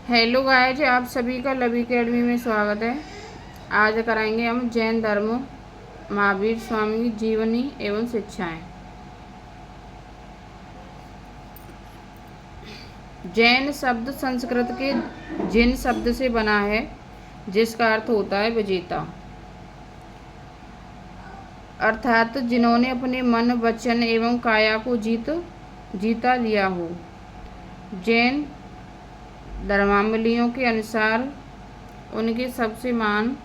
Hello guys, आप सभी का लवी अकेडमी में स्वागत है। आज कराएंगे हम जैन धर्म महावीर स्वामी की जीवनी एवं शिक्षाएं। जैन शब्द संस्कृत के जिन शब्द से बना है, जिसका अर्थ होता है विजेता, अर्थात जिन्होंने अपने मन, वचन एवं काया को जीता लिया हो। जैन धर्मावलियों के अनुसार उनके सबसे महान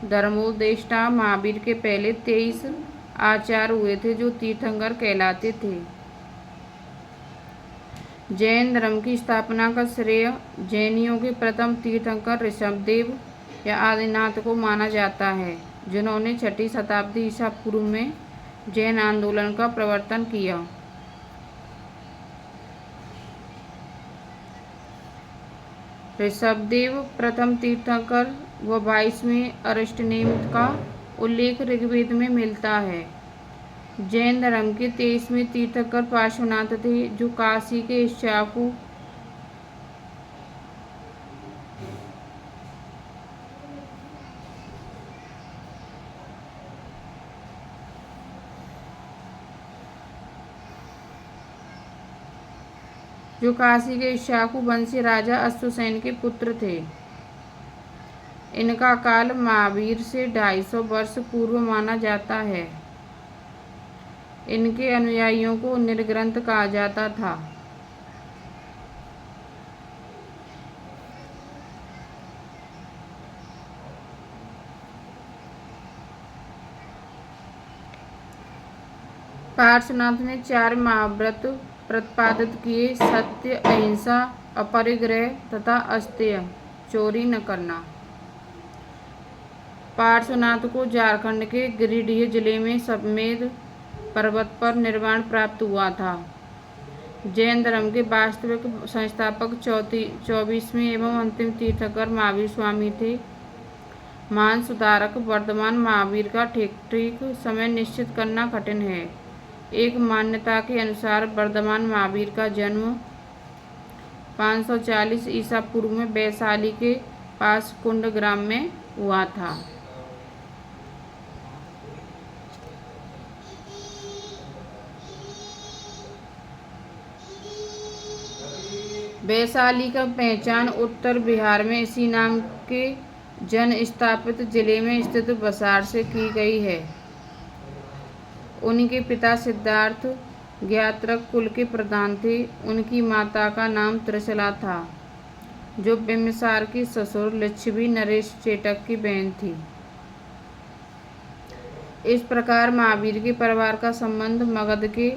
धर्मोपदेष्टा महावीर के पहले 23 आचार्य हुए थे, जो तीर्थंकर कहलाते थे। जैन धर्म की स्थापना का श्रेय जैनियों के प्रथम तीर्थंकर ऋषभदेव या आदिनाथ को माना जाता है, जिन्होंने 6वीं शताब्दी ईसा पूर्व में जैन आंदोलन का प्रवर्तन किया। ऋषभदेव प्रथम तीर्थंकर व 22वें अरिष्टनेम का उल्लेख ऋग्वेद में मिलता है। जैन धर्म के 23वें तीर्थंकर पार्श्वनाथ थे, जो काशी के इक्ष्वाकु वंशी राजा अश्वसेन के पुत्र थे। इनका काल महावीर से 250 वर्ष पूर्व माना जाता है। इनके अनुयायियों को निर्ग्रंथ कहा जाता था। पार्श्वनाथ ने 4 महाव्रत प्रतिपादित किए: सत्य, अहिंसा, अपरिग्रह तथा अस्तेय, चोरी न करना। पार्श्वनाथ को झारखंड के गिरिडीह जिले में सतमेध पर्वत पर निर्वाण प्राप्त हुआ था। जैन धर्म के वास्तविक संस्थापक 24वें एवं अंतिम तीर्थंकर महावीर स्वामी थे। महान सुधारक वर्तमान महावीर का ठीक समय निश्चित करना कठिन है। एक मान्यता के अनुसार वर्तमान महावीर का जन्म 540 ईसा पूर्व में वैशाली के पास कुंड ग्राम में हुआ था। वैशाली का पहचान उत्तर बिहार में इसी नाम के जन स्थापित जिले में स्थित बसार से की गई है। उनके पिता सिद्धार्थ ज्ञात्रक कुल के प्रधान थे। उनकी माता का नाम त्रिशला था, जो बिम्बिसार की ससुर लिच्छवी नरेश चेटक की बहन थी। इस प्रकार महावीर के परिवार का संबंध मगध के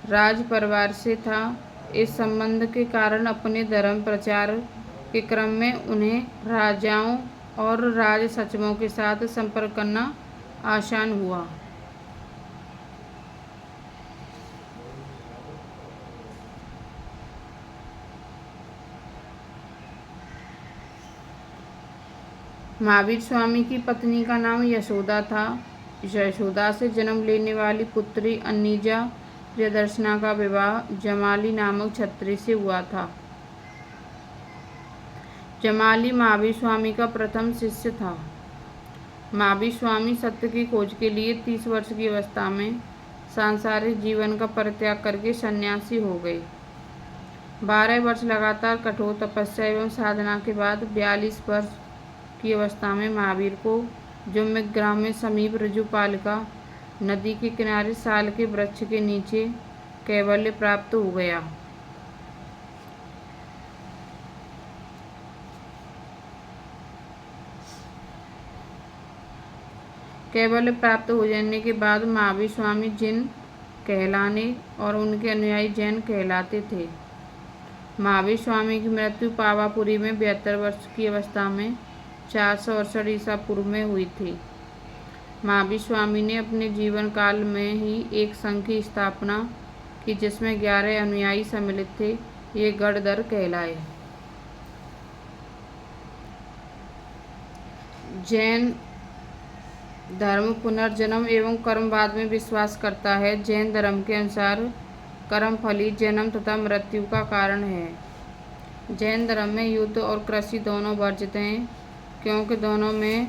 राज परिवार से था। इस संबंध के कारण अपने धर्म प्रचार के क्रम में उन्हें राजाओं और राज सचिवों के साथ संपर्क करना आसान हुआ। महावीर स्वामी की पत्नी का नाम यशोदा था। यशोदा से जन्म लेने वाली पुत्री अन्निजा प्रियदर्शना का विवाह जमाली नामक क्षत्रिय से हुआ था। जमाली महावीर स्वामी का प्रथम शिष्य था। महावीर स्वामी सत्य की खोज के लिए 30 वर्ष की अवस्था में सांसारिक जीवन का परित्याग करके सन्यासी हो गए। 12 वर्ष लगातार कठोर तपस्या एवं साधना के बाद 42 वर्ष की अवस्था में महावीर को जुम्मिक ग्राम में समीप ऋजुपालिका नदी के किनारे साल के वृक्ष के नीचे कैवल्य प्राप्त हो गया। कैवल्य प्राप्त हो जाने के बाद महावीर स्वामी जिन कहलाने और उनके अनुयायी जैन कहलाते थे। महावीर स्वामी की मृत्यु पावापुरी में 72 वर्ष की अवस्था में 468 ईसा पूर्व में हुई थी। महावीर स्वामी ने अपने जीवन काल में ही एक संघ की स्थापना की, जिसमें 11 अनुयायी सम्मिलित थे। ये गणधर कहलाए। जैन धर्म पुनर्जन्म एवं कर्मवाद में विश्वास करता है। जैन धर्म के अनुसार कर्म फल ही जन्म तथा मृत्यु का कारण है। जैन धर्म में युद्ध और कृषि दोनों वर्जित हैं, क्योंकि दोनों में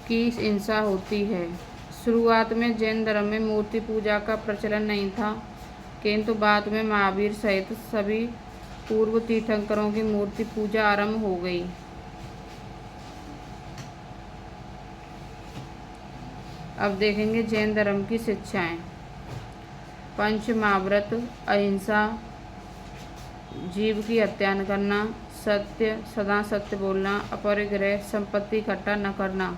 की हिंसा होती है। शुरुआत में जैन धर्म में मूर्ति पूजा का प्रचलन नहीं था, किंतु बाद में महावीर सहित सभी पूर्व तीर्थंकरों की मूर्ति पूजा आरंभ हो गई। अब देखेंगे जैन धर्म की शिक्षाएं। पंच महाव्रत, अहिंसा, जीव की हत्या न करना, सत्य, सदा सत्य बोलना, अपरिग्रह, संपत्ति इकट्ठा न करना,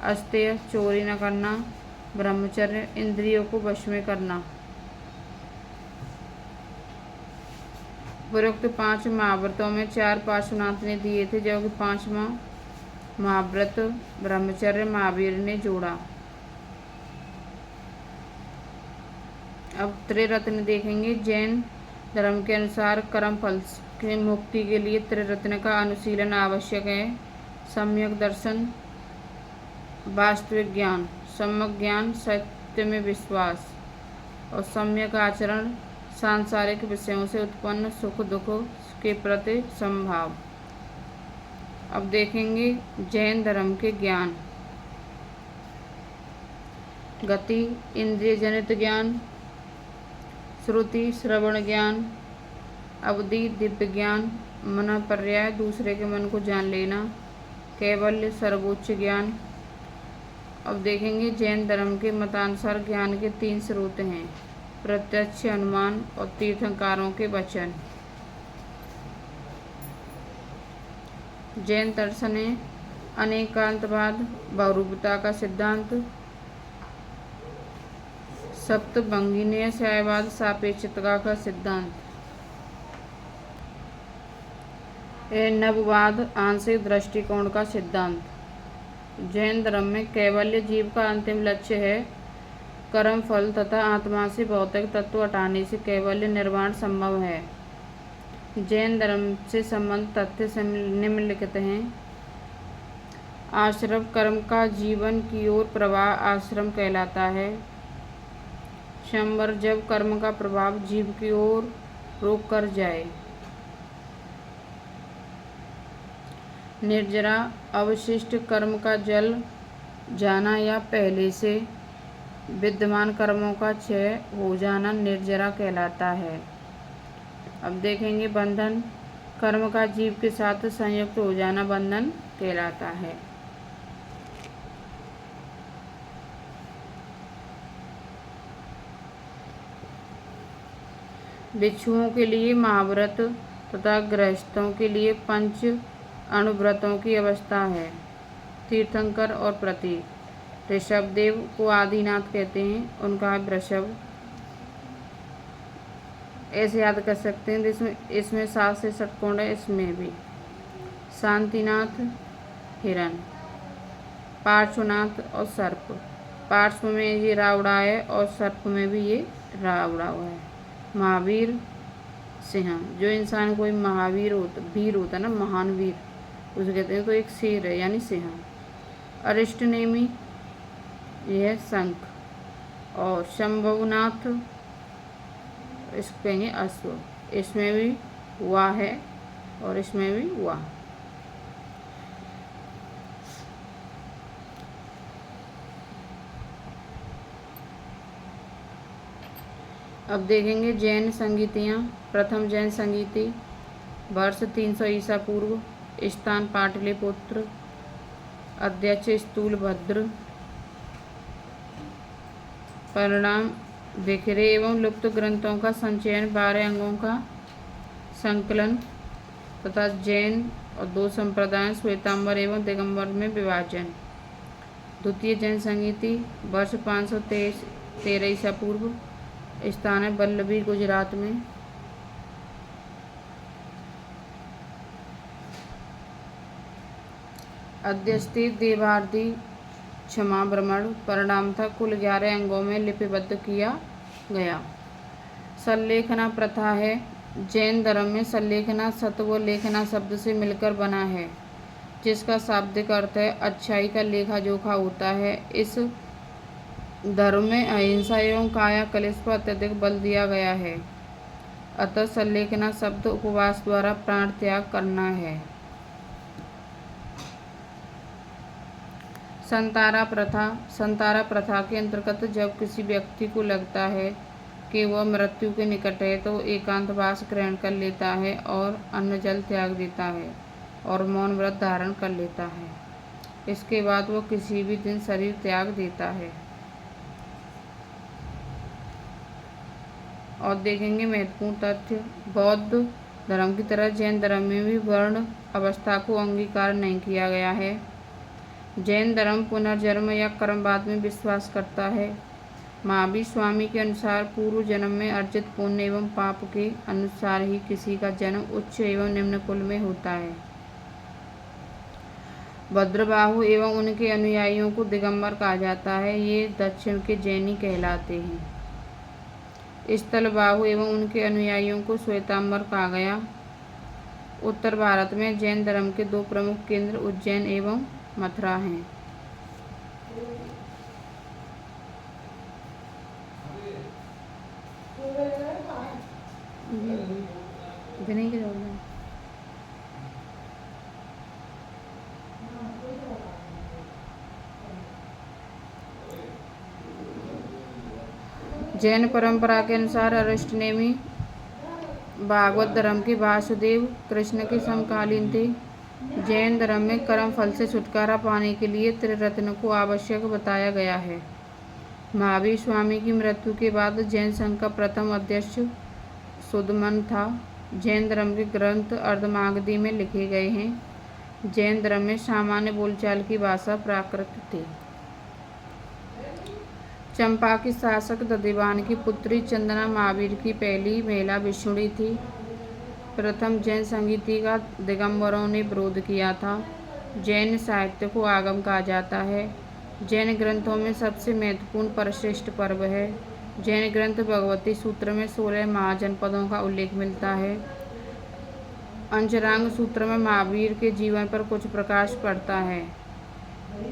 अस्तेय, चोरी न करना, ब्रह्मचर्य, इंद्रियों को वश में करना। उपरोक्त 5 महाव्रतों में 4 पार्श्वनाथ ने दिए थे, जबकि 5वां महाव्रत ब्रह्मचर्य महावीर ने जोड़ा। अब त्रिरत्न देखेंगे। जैन धर्म के अनुसार कर्म फल के मुक्ति के लिए त्रिरत्न का अनुशीलन आवश्यक है। सम्यक दर्शन, वास्तविक ज्ञान, सम्यक ज्ञान, सत्य में विश्वास और सम्यक आचरण, सांसारिक विषयों से उत्पन्न सुख दुख के प्रति समभाव। अब देखेंगे जैन धर्म के ज्ञान। गति, इंद्रिय जनित ज्ञान, श्रुति, श्रवण ज्ञान, अवधि, दिव्य ज्ञान, मन पर्याय, दूसरे के मन को जान लेना, कैवल्य, सर्वोच्च ज्ञान। अब देखेंगे जैन धर्म के मतानुसार ज्ञान के 3 स्रोत हैं, प्रत्यक्ष, अनुमान और तीर्थंकरों के वचन। जैन दर्शन है अनेकांतवाद, बहुरूपता का सिद्धांत, सप्तभंगीय न्यायवाद, सापेक्षता का सिद्धांत, नववाद, आंशिक दृष्टिकोण का सिद्धांत। जैन धर्म में कैवल्य जीव का अंतिम लक्ष्य है। कर्म फल तथा आत्मा से भौतिक तत्व हटाने से कैवल्य निर्वाण संभव है। जैन धर्म से संबंध तथ्य से निम्नलिखित हैं। आश्रम कर्म का जीवन की ओर प्रवाह आश्रम कहलाता है। संवर, जब कर्म का प्रभाव जीव की ओर रोक कर जाए। निर्जरा, अवशिष्ट कर्म का जल जाना या पहले से विद्यमान कर्मों का क्षय हो जाना निर्जरा कहलाता है। अब देखेंगे बंधन, कर्म का जीव के साथ संयुक्त हो जाना बंधन कहलाता है। भिक्षुओं के लिए महाव्रत तथा गृहस्थों के लिए पंच अणुव्रतों की अवस्था है। तीर्थंकर और प्रतीक। ऋषभदेव को आदिनाथ कहते हैं, उनका है वृषभ। ऐसे याद कर सकते हैं, इसमें 7 से षटकोण है, इसमें भी। शांतिनाथ हिरण, पार्श्वनाथ और सर्प। पार्श्व में ये रावड़ा है और सर्प में भी ये रावड़ा हुआ है। महावीर सिंह, जो इंसान कोई महावीर होता, वीर होता ना, महान वीर, उसे कहते हैं। तो एक शेर है यानी सिंह। अरिष्टनेमी, यह शंख। और शंभुनाथ, इसको कहेंगे अश्व। इसमें भी वाह है और इसमें भी वाह। अब देखेंगे जैन संगीतियाँ। प्रथम जैन संगीति, वर्ष 300 ईसा पूर्व, स्थान पाटलिपुत्र, अध्यक्ष स्थूलभद्र। परिणाम बिखरे एवं लुप्त ग्रंथों का संचयन, 12 अंगों का संकलन तथा जैन और 2 संप्रदाय श्वेतांबर एवं दिगंबर में विभाजन। द्वितीय जैन संगीति, वर्ष 513 ईसा पूर्व, स्थान है वल्लभी, गुजरात में। अध्यस्थी देवार्दी क्षमा भ्रमण। परिणाम था कुल 11 अंगों में लिपिबद्ध किया गया। संलेखना प्रथा है। जैन धर्म में संलेखना सत्व लेखना शब्द से मिलकर बना है, जिसका शाब्दिक अर्थ है अच्छाई का लेखा जोखा होता है। इस धर्म में अहिंसा एवं काया कलेश पर अत्यधिक बल दिया गया है। अतः संलेखना शब्द उपवास द्वारा प्राण त्याग करना है। संतारा प्रथा के अंतर्गत जब किसी व्यक्ति को लगता है कि वह मृत्यु के निकट है तो एकांतवास ग्रहण कर लेता है और अन्न जल त्याग देता है और मौन व्रत धारण कर लेता है। इसके बाद वह किसी भी दिन शरीर त्याग देता है। और देखेंगे महत्वपूर्ण तथ्य, बौद्ध धर्म की तरह जैन धर्म में भी वर्ण अवस्था को अंगीकार नहीं किया गया है। जैन धर्म पुनर्जन्म या कर्मवाद में विश्वास करता है। महावीर स्वामी के अनुसार पूर्व जन्म में अर्जित पुण्य एवं पाप के अनुसार ही किसी का जन्म उच्च एवं निम्न कुल में होता है। भद्रबाहु एवं उनके अनुयायियों को दिगंबर कहा जाता है। ये दक्षिण के जैनी कहलाते हैं। स्थलबाहु एवं उनके अनुयायियों को श्वेतांबर कहा गया। उत्तर भारत में जैन धर्म के दो प्रमुख केंद्र उज्जैन एवं मथुरा हैं। जैन परंपरा के अनुसार अरिष्टनेमी भागवत धर्म के वासुदेव कृष्ण के समकालीन थे। जैन धर्म में कर्म फल से छुटकारा पाने के लिए त्रिरत्न को आवश्यक बताया गया है। महावीर स्वामी की मृत्यु के बाद जैन संघ का प्रथम अध्यक्ष सुदमन था। जैन धर्म के ग्रंथ अर्धमागधी में लिखे गए हैं। जैन धर्म में सामान्य बोलचाल की भाषा प्राकृत थी। चंपा की शासक दधिवान की पुत्री चंदना महावीर की पहली महिला भिक्षुणी थी। प्रथम जैन संगीति का दिगंबरों ने विरोध किया था। जैन साहित्य को आगम कहा जाता है। जैन ग्रंथों में सबसे महत्वपूर्ण परश्रेष्ठ पर्व है। जैन ग्रंथ भगवती सूत्र में 16 महाजनपदों का उल्लेख मिलता है। अंचरांग सूत्र में महावीर के जीवन पर कुछ प्रकाश पड़ता है।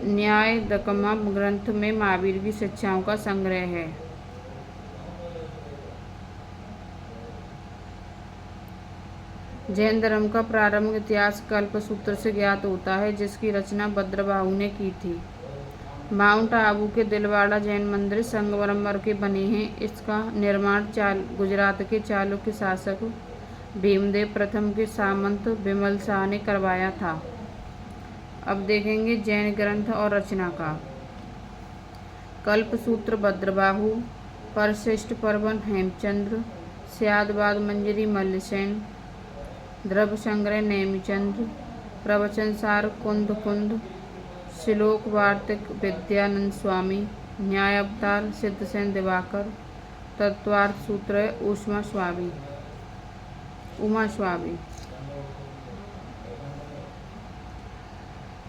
न्याय दकमा ग्रंथ में महावीर की शिक्षाओं का संग्रह है। जैन धर्म का प्रारंभिक इतिहास कल्प सूत्र से ज्ञात होता है, जिसकी रचना भद्रबाहु ने की थी। माउंट आबू के दिलवाड़ा जैन मंदिर संगमरमर के बने हैं। इसका निर्माण गुजरात के चालुक्य शासक भीमदेव प्रथम के सामंत विमल शाह ने करवाया था। अब देखेंगे जैन ग्रंथ और रचना का। कल्पसूत्र भद्रबाहु, परश्रेष्ठ पर्वन हेमचंद्र, स्यादवाद मंजरी मल्लसेन, द्रव्य संग्रह नेमिचंद्र, प्रवचनसार कुंद, श्लोक वार्तिक विद्यानंद स्वामी, न्याय अवतार सिद्धसेन दिवाकर, तत्वार्थ सूत्र उमा स्वामी।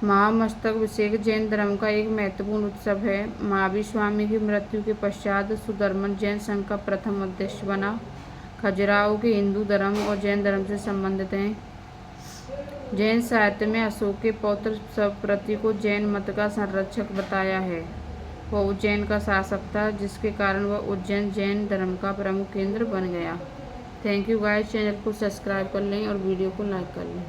महामस्तकाभिषेक जैन धर्म का एक महत्वपूर्ण उत्सव है। महावीर स्वामी की मृत्यु के पश्चात सुधर्मन जैन संघ का प्रथम अध्यक्ष बना। खजुराहो के हिंदू धर्म और जैन धर्म से संबंधित हैं। जैन साहित्य में अशोक के पौत्र सप्रति को जैन मत का संरक्षक बताया है। वह उज्जैन का शासक था, जिसके कारण वह उज्जैन जैन धर्म का प्रमुख केंद्र बन गया। Thank you guys. चैनल को सब्सक्राइब कर लें और वीडियो को लाइक कर लें।